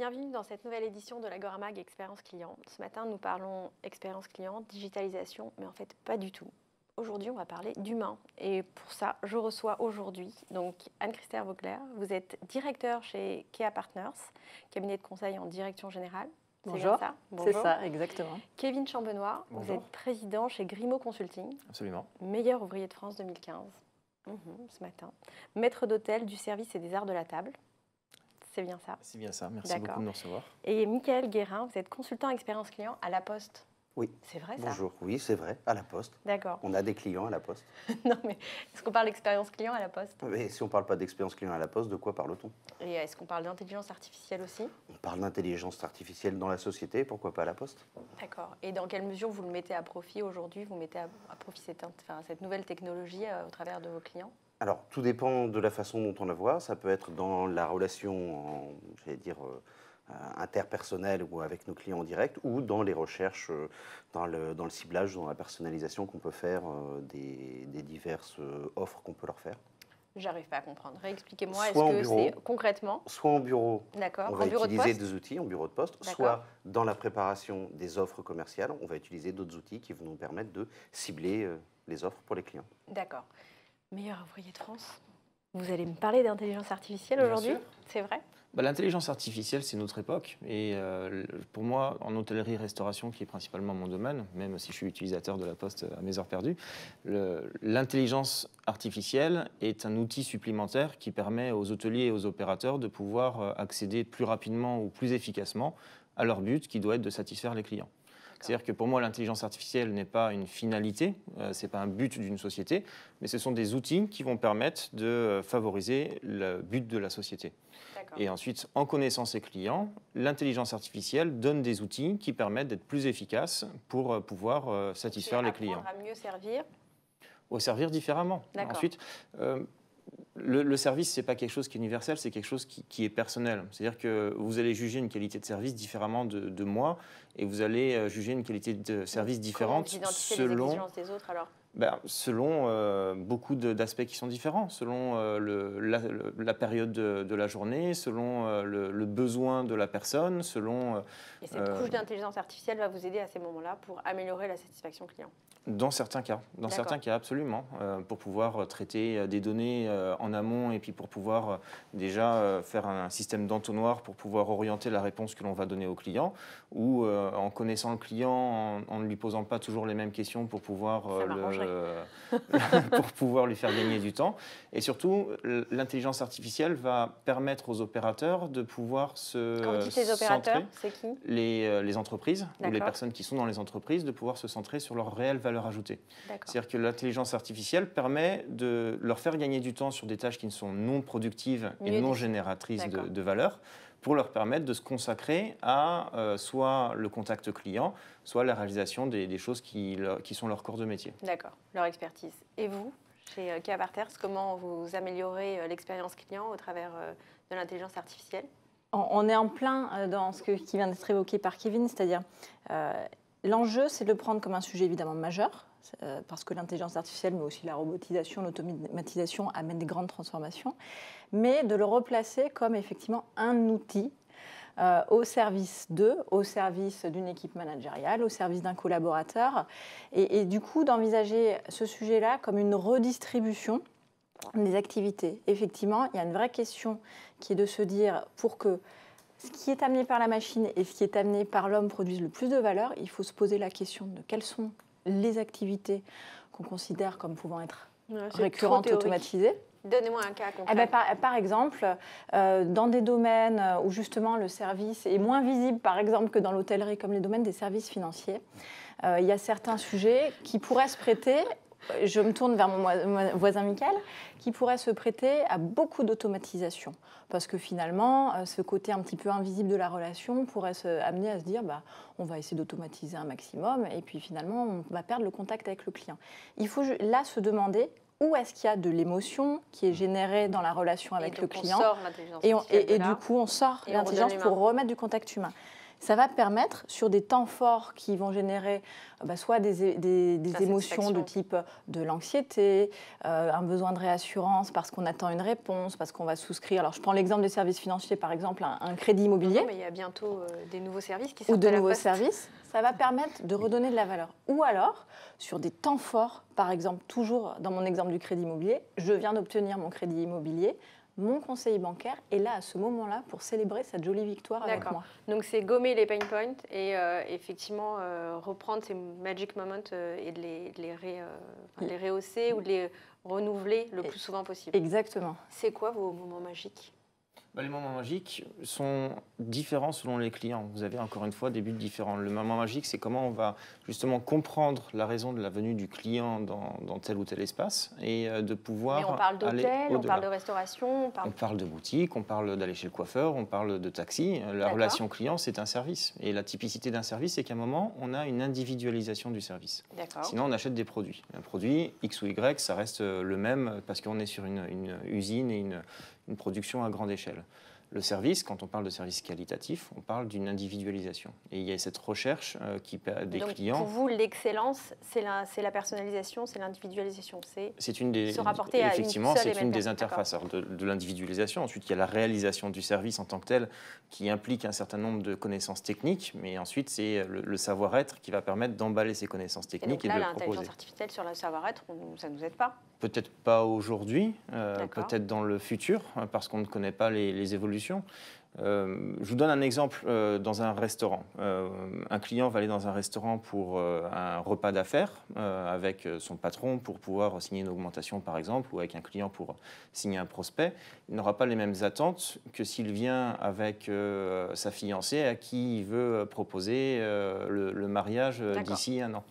bienvenue dans cette nouvelle édition de l'Agora Mag Expérience Client. Ce matin, nous parlons expérience client, digitalisation, mais en fait pas du tout. Aujourd'hui, on va parler d'humain. Et pour ça, je reçois aujourd'hui donc Anne-Christelle Vauclair. Vous êtes directeur chez Kea Partners, cabinet de conseil en direction générale. Bonjour, c'est ça, exactement. Kevin Chambenois, Bonjour. vous êtes président chez Grimaud Consulting. Absolument. Meilleur ouvrier de France 2015, ce matin. Maître d'hôtel du service et des arts de la table. C'est bien ça? C'est bien ça, merci beaucoup de nous recevoir. Et Michael Guérin, vous êtes consultant expérience client à La Poste. Oui. C'est vrai ça? Bonjour, oui c'est vrai, à La Poste. D'accord. On a des clients à La Poste. Non mais, est-ce qu'on parle d'expérience client à La Poste? Mais si on ne parle pas d'expérience client à La Poste, de quoi parle-t-on? Et est-ce qu'on parle d'intelligence artificielle aussi? On parle d'intelligence artificielle dans la société, pourquoi pas à La Poste? D'accord. Et dans quelle mesure vous le mettez à profit aujourd'hui? Vous mettez à profit cette nouvelle technologie au travers de vos clients? Alors, tout dépend de la façon dont on la voit. Ça peut être dans la relation, interpersonnelle ou avec nos clients en direct, ou dans les recherches, dans le ciblage, dans la personnalisation qu'on peut faire des diverses offres qu'on peut leur faire. J'arrive pas à comprendre. Réexpliquez-moi, est-ce Soit en que bureau, c'est concrètement? Soit en bureau, D'accord. on va En bureau de utiliser poste? des outils en bureau de poste, D'accord. soit dans la préparation des offres commerciales, on va utiliser d'autres outils qui vont nous permettre de cibler les offres pour les clients. D'accord. Meilleur ouvrier de France. Vous allez me parler d'intelligence artificielle Bien aujourd'hui? sûr. C'est vrai? L'intelligence artificielle, c'est notre époque. Et pour moi, en hôtellerie-restauration, qui est principalement mon domaine, même si je suis utilisateur de La Poste à mes heures perdues, l'intelligence artificielle est un outil supplémentaire qui permet aux hôteliers et aux opérateurs de pouvoir accéder plus rapidement ou plus efficacement à leur but, qui doit être de satisfaire les clients. C'est-à-dire que pour moi, l'intelligence artificielle n'est pas une finalité, ce n'est pas un but d'une société, mais ce sont des outils qui vont permettre de favoriser le but de la société. Et ensuite, en connaissant ses clients, l'intelligence artificielle donne des outils qui permettent d'être plus efficaces pour pouvoir satisfaire les clients. À mieux servir? Au servir différemment. Ensuite, le service, ce n'est pas quelque chose qui est universel, c'est quelque chose qui est personnel. C'est-à-dire que vous allez juger une qualité de service différemment de moi, et vous allez juger une qualité de service différente selon les exigences des autres alors? Selon beaucoup d'aspects qui sont différents, selon la période de la journée, selon le besoin de la personne, selon... Et cette couche d'intelligence artificielle va vous aider à ces moments-là pour améliorer la satisfaction client? Dans certains cas, absolument, pour pouvoir traiter des données en amont et puis pour pouvoir déjà faire un système d'entonnoir pour pouvoir orienter la réponse que l'on va donner au client, ou en connaissant le client, en ne lui posant pas toujours les mêmes questions pour pouvoir, pour pouvoir lui faire gagner du temps. Et surtout, l'intelligence artificielle va permettre aux opérateurs de pouvoir se Quand vous dites les opérateurs, c'est qui? Les entreprises ou les personnes qui sont dans les entreprises, de pouvoir se centrer sur leur réelle valeur ajoutée. C'est-à-dire que l'intelligence artificielle permet de leur faire gagner du temps sur des tâches qui ne sont non productives et non génératrices de valeur, pour leur permettre de se consacrer à soit le contact client, soit la réalisation des choses qui sont leur corps de métier. D'accord, leur expertise. Et vous, chez Kea Partners, comment vous améliorez l'expérience client au travers de l'intelligence artificielle? On est en plein dans ce qui vient d'être évoqué par Kevin, c'est-à-dire l'enjeu, c'est de le prendre comme un sujet évidemment majeur, parce que l'intelligence artificielle, mais aussi la robotisation, l'automatisation amènent des grandes transformations, mais de le replacer comme effectivement un outil au service d'eux, au service d'une équipe managériale, au service d'un collaborateur, et du coup d'envisager ce sujet-là comme une redistribution des activités. Effectivement, il y a une vraie question qui est de se dire, pour que ce qui est amené par la machine et ce qui est amené par l'homme produisent le plus de valeur, il faut se poser la question de quelles sont les activités qu'on considère comme pouvant être récurrentes, automatisées. Donnez-moi un cas concret. Par exemple, dans des domaines où justement le service est moins visible, par exemple que dans l'hôtellerie, comme les domaines des services financiers, il y a certains sujets qui pourraient se prêter, je me tourne vers mon voisin Michael, qui pourrait se prêter à beaucoup d'automatisation. Parce que finalement, ce côté un petit peu invisible de la relation pourrait amener à se dire on va essayer d'automatiser un maximum et puis finalement, on va perdre le contact avec le client. Il faut là se demander où est-ce qu'il y a de l'émotion qui est générée dans la relation avec le client. On sort l'intelligence et du coup, on sort l'intelligence pour remettre du contact humain. Ça va permettre, sur des temps forts qui vont générer soit des émotions de type de l'anxiété, un besoin de réassurance parce qu'on attend une réponse, parce qu'on va souscrire. Alors, je prends l'exemple des services financiers, par exemple, un crédit immobilier. Non, mais il y a bientôt des nouveaux services qui sortent ou de à la nouveaux poste. services. Ça va permettre de redonner de la valeur. Ou alors, sur des temps forts, par exemple, toujours dans mon exemple du crédit immobilier, je viens d'obtenir mon crédit immobilier. Mon conseiller bancaire est là à ce moment-là pour célébrer cette jolie victoire avec moi. Donc c'est gommer les pain points et effectivement reprendre ces magic moments et de les rehausser ou de les renouveler le plus souvent possible. Exactement. C'est quoi vos moments magiques ? Les moments magiques sont différents selon les clients. Vous avez encore une fois des buts différents. Le moment magique, c'est comment on va justement comprendre la raison de la venue du client dans tel ou tel espace et de pouvoir Mais on parle aller d'hôtel, on au-delà. parle de restauration, On parle de boutique, on parle d'aller chez le coiffeur, on parle de taxi. La relation client, c'est un service. Et la typicité d'un service, c'est qu'à un moment, on a une individualisation du service. Sinon, on achète des produits. Un produit X ou Y, ça reste le même parce qu'on est sur une usine et une production à grande échelle. Le service, quand on parle de service qualitatif, on parle d'une individualisation. Et il y a cette recherche des clients. Pour vous, l'excellence, c'est la personnalisation, c'est l'individualisation. C'est une des, se rapporter effectivement, à une seule c'est et une même des interfaces de l'individualisation. Ensuite, il y a la réalisation du service en tant que tel, qui implique un certain nombre de connaissances techniques. Mais ensuite, c'est le savoir-être qui va permettre d'emballer ces connaissances techniques et de le proposer. L'intelligence artificielle sur le savoir-être, ça ne nous aide pas. Peut-être pas aujourd'hui, peut-être dans le futur, parce qu'on ne connaît pas les évolutions. Je vous donne un exemple dans un restaurant. Un client va aller dans un restaurant pour un repas d'affaires avec son patron pour pouvoir signer une augmentation, par exemple, ou avec un client pour signer un prospect. Il n'aura pas les mêmes attentes que s'il vient avec sa fiancée à qui il veut proposer le mariage d'ici un an.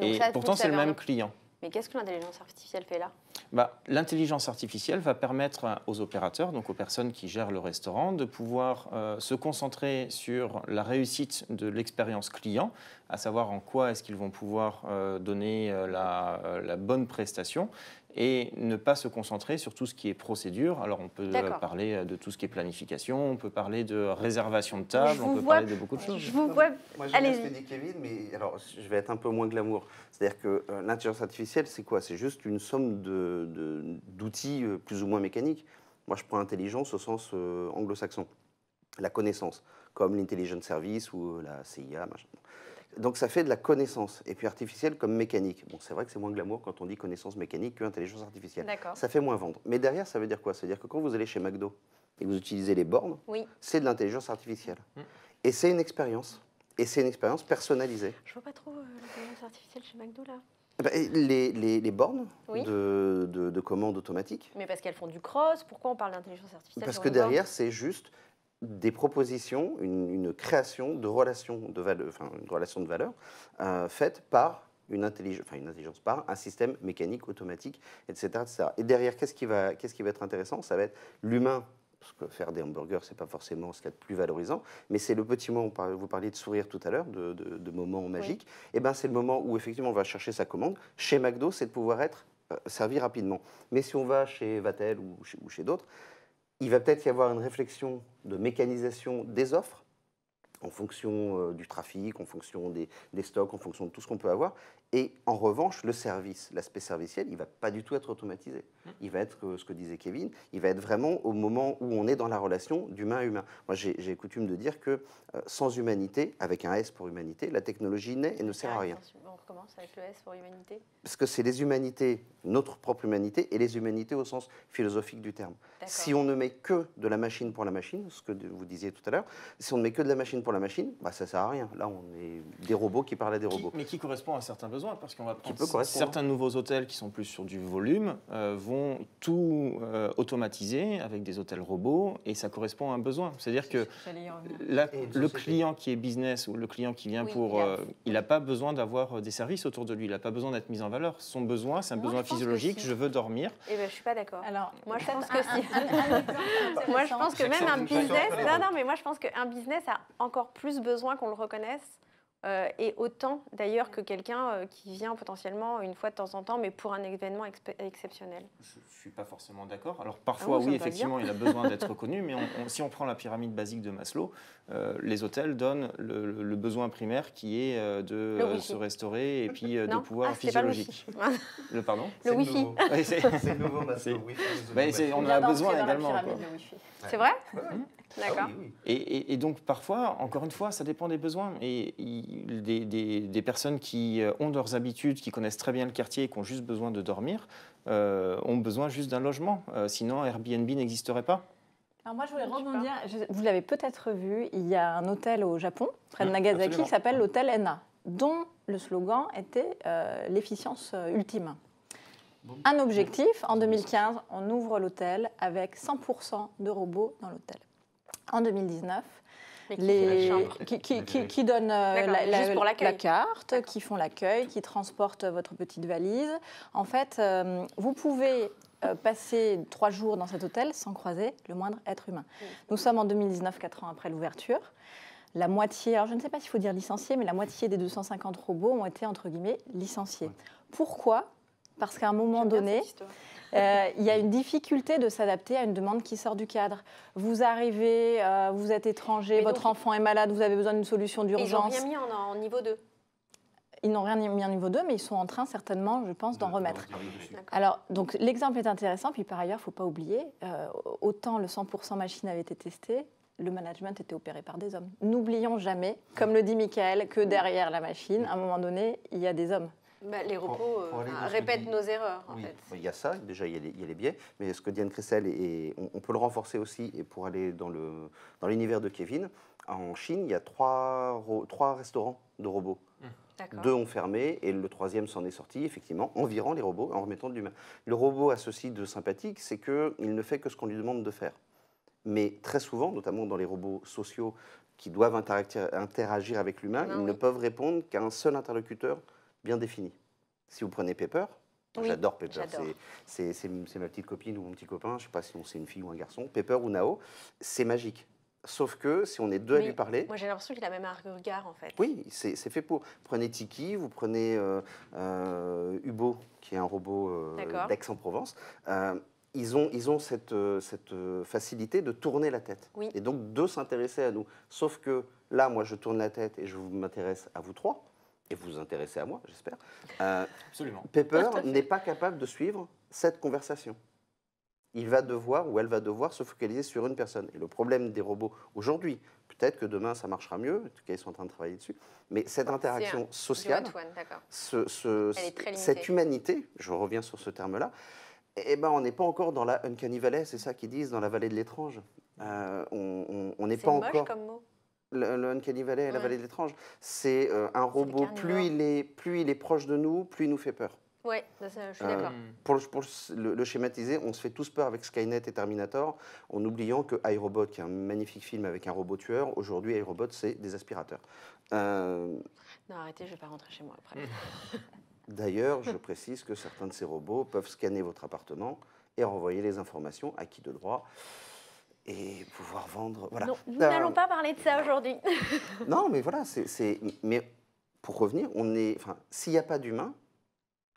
Et pourtant, c'est le même client. Mais qu'est-ce que l'intelligence artificielle fait là ? L'intelligence artificielle va permettre aux opérateurs, donc aux personnes qui gèrent le restaurant, de pouvoir se concentrer sur la réussite de l'expérience client, à savoir en quoi est-ce qu'ils vont pouvoir donner la bonne prestation et ne pas se concentrer sur tout ce qui est procédure. Alors on peut parler de tout ce qui est planification, on peut parler de réservation de table, on peut parler de beaucoup de choses. Je vous vois. Moi j'aime bien ce que dit Kevin, mais alors je vais être un peu moins glamour. C'est-à-dire que l'intelligence artificielle, c'est quoi ? C'est juste une somme d'outils plus ou moins mécaniques. Moi je prends intelligence au sens anglo-saxon. La connaissance, comme l'intelligent service ou la CIA, machin. Donc ça fait de la connaissance, et puis artificielle comme mécanique. Bon, c'est vrai que c'est moins glamour quand on dit connaissance mécanique que intelligence artificielle. Ça fait moins vendre. Mais derrière, ça veut dire quoi ? Ça veut dire que quand vous allez chez McDo et que vous utilisez les bornes, c'est de l'intelligence artificielle. Et c'est une expérience. Et c'est une expérience personnalisée. Je vois pas trop l'intelligence artificielle chez McDo là. Les bornes de commandes automatiques. Mais parce qu'elles font du cross, pourquoi on parle d'intelligence artificielle ? Parce que derrière, c'est juste des propositions, une création de relations de valeur, une relation de valeur faite par une intelligence, par un système mécanique, automatique, etc. etc. Et derrière, qu'est-ce qui va être intéressant ? Ça va être l'humain. Parce que faire des hamburgers, ce n'est pas forcément ce qu'il y a de plus valorisant, mais c'est le petit moment, vous parliez de sourire tout à l'heure, de moments magiques, et ben c'est le moment où effectivement on va chercher sa commande. Chez McDo, c'est de pouvoir être servi rapidement. Mais si on va chez Vatel ou chez d'autres, il va peut-être y avoir une réflexion de mécanisation des offres, en fonction du trafic, en fonction des stocks, en fonction de tout ce qu'on peut avoir. Et en revanche, le service, l'aspect serviciel, il ne va pas du tout être automatisé. Il va être, ce que disait Kevin, il va être vraiment au moment où on est dans la relation d'humain à humain. Moi, j'ai coutume de dire que sans humanité, avec un S pour humanité, la technologie naît et ne sert à rien. On recommence avec le S pour humanité. Parce que c'est les humanités, notre propre humanité, et les humanités au sens philosophique du terme. Si on ne met que de la machine pour la machine, ce que vous disiez tout à l'heure, si on ne met que de la machine pour la machine, ça ne sert à rien. Là, on est des robots qui parlent à des robots. Mais qui correspond à certains besoins, parce qu'on va prendre certains nouveaux hôtels qui sont plus sur du volume, vont tout automatiser avec des hôtels robots, et ça correspond à un besoin. C'est-à-dire que le client qui est business ou le client qui vient il n'a pas besoin d'avoir des services autour de lui, il n'a pas besoin d'être mis en valeur. Son besoin, c'est un besoin physiologique, je veux dormir. Eh ben, je ne suis pas d'accord. Alors, moi, je pense que si. Moi, je pense que même un business... Non, mais moi, je pense qu'un business a encore plus besoin qu'on le reconnaisse et autant d'ailleurs que quelqu'un qui vient potentiellement une fois de temps en temps, mais pour un événement exceptionnel. Je ne suis pas forcément d'accord. Alors parfois, ça oui, me va effectivement, il a besoin d'être reconnu, mais si on prend la pyramide basique de Maslow, les hôtels donnent le besoin primaire qui est de Le wifi. se restaurer et puis de Non, pouvoir c'était pas le physiologique. wifi. Le pardon Le wifi. Oui, c'est- C'est le nouveau Maslow. on en a besoin également. Quoi. C'est vrai? Ah D'accord. Et donc parfois, encore une fois, ça dépend des besoins. Et des personnes qui ont leurs habitudes, qui connaissent très bien le quartier et qui ont juste besoin de dormir, ont besoin juste d'un logement. Sinon, Airbnb n'existerait pas. Alors moi, je voulais Je sais rebondir. Vous l'avez peut-être vu, il y a un hôtel au Japon, près de Nagasaki, Absolument. qui s'appelle l'hôtel Enna, dont le slogan était l'efficience ultime. Un objectif, en 2015, on ouvre l'hôtel avec 100% de robots dans l'hôtel. En 2019, Mais qui fait la chambre. qui donnent D'accord, juste pour l'accueil. la carte, D'accord. qui font l'accueil, qui transportent votre petite valise. En fait, vous pouvez passer 3 jours dans cet hôtel sans croiser le moindre être humain. Nous sommes en 2019, 4 ans après l'ouverture. La moitié, alors je ne sais pas s'il faut dire licenciés, mais la moitié des 250 robots ont été, entre guillemets, licenciés. Pourquoi ? Parce qu'à un moment J'aime bien donné, cette histoire. il y a une difficulté de s'adapter à une demande qui sort du cadre. Vous arrivez, vous êtes étranger, Mais votre donc, enfant est malade, vous avez besoin d'une solution Ils n'ont d'urgence. rien mis en niveau 2. Ils n'ont rien mis en niveau 2, mais ils sont en train certainement, je pense, d'en remettre. D'accord. Alors, donc l'exemple est intéressant, puis par ailleurs, il ne faut pas oublier, autant le 100% machine avait été testé, le management était opéré par des hommes. N'oublions jamais, comme le dit Michael, que derrière la machine, à un moment donné, il y a des hommes. Bah, les robots Pour aller dans ce que répètent dit- nos erreurs, en Oui, fait. il y a ça, déjà il y a les biais, mais ce que Diane Cressel, et on peut le renforcer aussi, et pour aller dans l'univers de Kevin, en Chine, il y a 3 restaurants de robots. D'accord. 2 ont fermé et le 3e s'en est sorti, effectivement, en virant les robots, en remettant de l'humain. Le robot a ceci de sympathique, c'est qu'il ne fait que ce qu'on lui demande de faire. Mais très souvent, notamment dans les robots sociaux qui doivent interagir avec l'humain, Ah ils ne oui. peuvent répondre qu'à un seul interlocuteur bien défini. Si vous prenez Pepper, Oui, j'adore Pepper, j'adore. c'est ma petite copine ou mon petit copain, je ne sais pas si c'est une fille ou un garçon, Pepper ou Nao, c'est magique. Sauf que si on est 2 à Mais lui parler, Moi, j'ai l'impression qu'il a même un regard, en fait. oui, c'est fait pour. Prenez Tiki, vous prenez Hubo, qui est un robot D'accord. d'Aix-en-Provence. Ils ont cette facilité de tourner la tête. Oui. Et donc de s'intéresser à nous. Sauf que là, moi, je tourne la tête et je m'intéresse à vous 3. Et vous vous intéressez à moi, j'espère. Absolument. Pepper Tout à fait. n'est pas capable de suivre cette conversation. Il va devoir ou elle va devoir se focaliser sur une personne. Et le problème des robots aujourd'hui, peut-être que demain ça marchera mieux, en tout cas ils sont en train de travailler dessus, mais cette interaction Du sociale, one-to-one, d'accord. ce- Elle est très limitée. cette humanité, je reviens sur ce terme-là, eh ben, on n'est pas encore dans la uncanny valley, c'est ça qu'ils disent, dans la vallée de l'étrange. On n'est C'est pas moche encore... comme mot. Le uncanny valley et la Ouais. vallée de l'étrange, c'est un robot, carnivores. plus il est proche de nous, plus il nous fait peur. Oui, je suis d'accord. Pour le schématiser, on se fait tous peur avec Skynet et Terminator, en oubliant que iRobot, qui est un magnifique film avec un robot tueur, aujourd'hui iRobot, c'est des aspirateurs. Non, arrêtez, je ne vais pas rentrer chez moi après. D'ailleurs, je précise que certains de ces robots peuvent scanner votre appartement et renvoyer les informations à qui de droit et pouvoir vendre. Voilà. Non, nous n'allons pas parler de ça aujourd'hui. Non, mais voilà, mais pour revenir, s'il n'y a pas d'humain,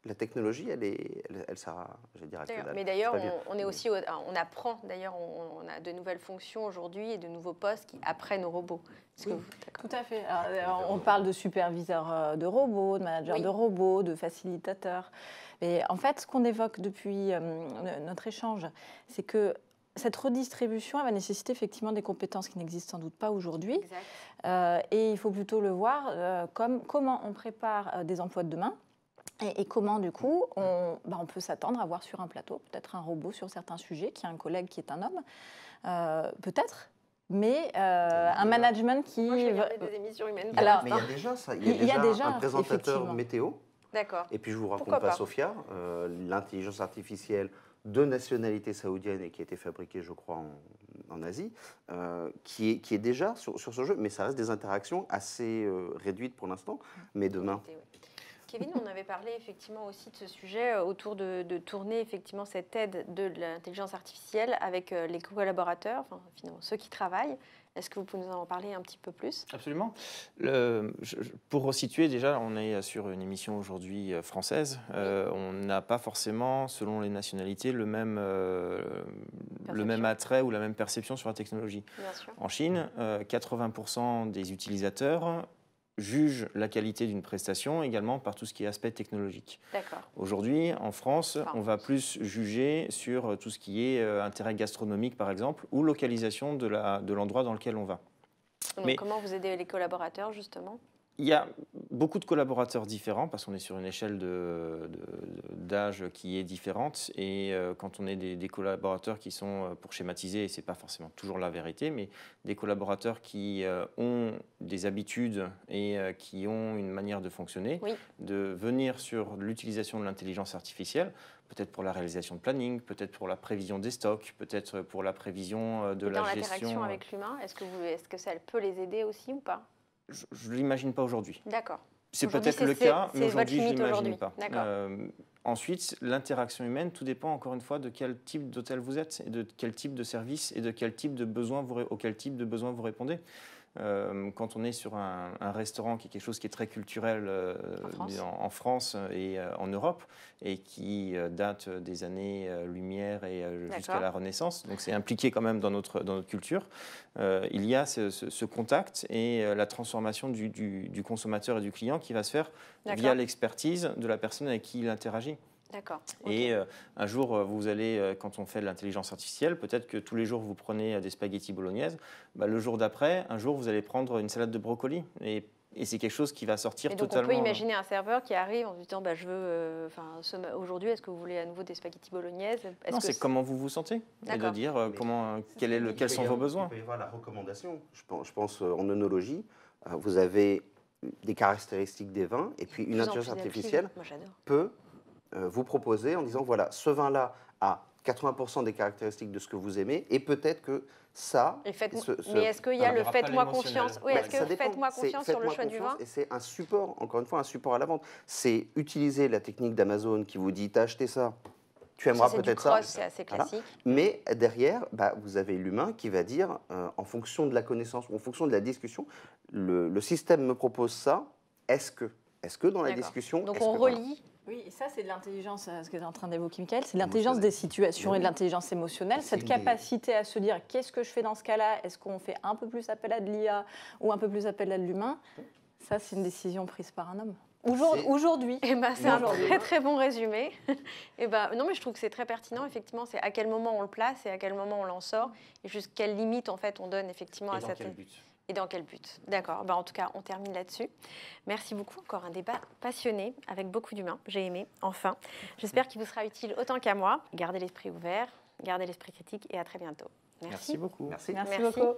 la technologie, elle sera, je vais dire, à que dalle. Mais d'ailleurs, C'est pas bien. on est aussi, on apprend. D'ailleurs, on a de nouvelles fonctions aujourd'hui et de nouveaux postes qui apprennent aux robots. Est-ce que vous- d'accord. Tout à fait. Alors, on parle de superviseurs de robots, de managers Oui. de robots, de facilitateurs. Et en fait, ce qu'on évoque depuis notre échange, c'est que cette redistribution elle va nécessiter effectivement des compétences qui n'existent sans doute pas aujourd'hui. Exact. Et il faut plutôt le voir comme comment on prépare des emplois de demain. Et comment, du coup, on peut s'attendre à voir sur un plateau peut-être un robot sur certains sujets, qui a un collègue qui est un homme, peut-être, mais un management qui... Moi, je regardais des émissions humaines. pour Alors, Mais il y a l'instant. déjà ça. il y a déjà, un présentateur effectivement. météo. D'accord. Et puis je vous raconte Pourquoi pas pas Sophia, l'intelligence artificielle de nationalité saoudienne et qui a été fabriquée, je crois, en Asie, qui est déjà sur ce jeu, mais ça reste des interactions assez réduites pour l'instant. Mais demain, Oui. Kevin, on avait parlé effectivement aussi de ce sujet autour de tourner effectivement cette aide de l'intelligence artificielle avec les collaborateurs, enfin, finalement, ceux qui travaillent. Est-ce que vous pouvez nous en parler un petit peu plus? Absolument. Pour resituer, déjà, on est sur une émission aujourd'hui française. On n'a pas forcément, selon les nationalités, le même attrait ou la même perception sur la technologie. Bien sûr. En Chine, 80% des utilisateurs jugent la qualité d'une prestation également par tout ce qui est aspect technologique. D'accord. Aujourd'hui, en France, on va plus juger sur tout ce qui est intérêt gastronomique, par exemple, ou localisation de l'endroit dans lequel on va. Donc, Mais comment vous aidez les collaborateurs, justement? il y a beaucoup de collaborateurs différents parce qu'on est sur une échelle d'âge qui est différente. Et quand on est des collaborateurs qui sont, pour schématiser, et ce n'est pas forcément toujours la vérité, mais des collaborateurs qui ont des habitudes et qui ont une manière de fonctionner, Oui. de venir sur l'utilisation de l'intelligence artificielle, peut-être pour la réalisation de planning, peut-être pour la prévision des stocks, peut-être pour la prévision de la Dans gestion. l'interaction avec l'humain, est-ce que ça peut les aider aussi ou pas? Je ne l'imagine pas aujourd'hui. D'accord. C'est Aujourd'hui, peut-être le cas, mais c'est votre aujourd'hui, je ne limite l'imagine aujourd'hui. pas. D'accord. Ensuite, l'interaction humaine, tout dépend encore une fois de quel type d'hôtel vous êtes, et de quel type de service, et de quel type de besoin auquel type de besoin vous répondez. Quand on est sur un restaurant qui est quelque chose qui est très culturel en France et en Europe, et qui date des années Lumière et jusqu'à la Renaissance, donc c'est impliqué quand même dans notre culture, il y a ce contact et la transformation du consommateur et du client qui va se faire via l'expertise de la personne avec qui il interagit. D'accord. Et un jour, vous allez, quand on fait de l'intelligence artificielle, peut-être que tous les jours, vous prenez des spaghettis bolognaises. Bah, le jour d'après, un jour, vous allez prendre une salade de brocoli. Et c'est quelque chose qui va sortir totalement. On peut imaginer un serveur qui arrive en disant bah, je veux, aujourd'hui, est-ce que vous voulez à nouveau des spaghettis bolognaises? Non, c'est comment vous vous sentez. Et de dire quels sont vos besoins. Il peut y avoir la recommandation. Je pense en œnologie, vous avez des caractéristiques des vins, et puis une intelligence artificielle peut vous proposer en disant voilà, ce vin-là a 80% des caractéristiques de ce que vous aimez, et peut-être que ça. Mais est-ce qu'il y a le faites-moi confiance? Oui, est-ce que faites-moi confiance sur le choix du vin? Et c'est un support, encore une fois, un support à la vente. C'est utiliser la technique d'Amazon qui vous dit t'as acheté ça, tu aimeras peut-être ça. C'est assez classique. Voilà. Mais derrière, vous avez l'humain qui va dire, en fonction de la connaissance ou en fonction de la discussion, le système me propose ça, est-ce que dans la discussion. Donc on relie. Oui, et ça, c'est de l'intelligence, ce que tu es en train d'évoquer, Michael, c'est de l'intelligence des situations et de l'intelligence émotionnelle, cette capacité à se dire qu'est-ce que je fais dans ce cas-là, est-ce qu'on fait un peu plus appel à de l'IA ou un peu plus appel à de l'humain? Ça, c'est une décision prise par un homme. Aujourd'hui. C'est un très très bon résumé. Non, mais je trouve que c'est très pertinent. Effectivement, c'est à quel moment on le place et à quel moment on l'en sort et jusqu'à quelle limite en fait on donne effectivement à cette. Et dans quel but? D'accord. En tout cas, on termine là-dessus. Merci beaucoup. Encore un débat passionné avec beaucoup d'humains. J'ai aimé. Enfin, j'espère qu'il vous sera utile autant qu'à moi. Gardez l'esprit ouvert, gardez l'esprit critique et à très bientôt. Merci beaucoup. Merci beaucoup.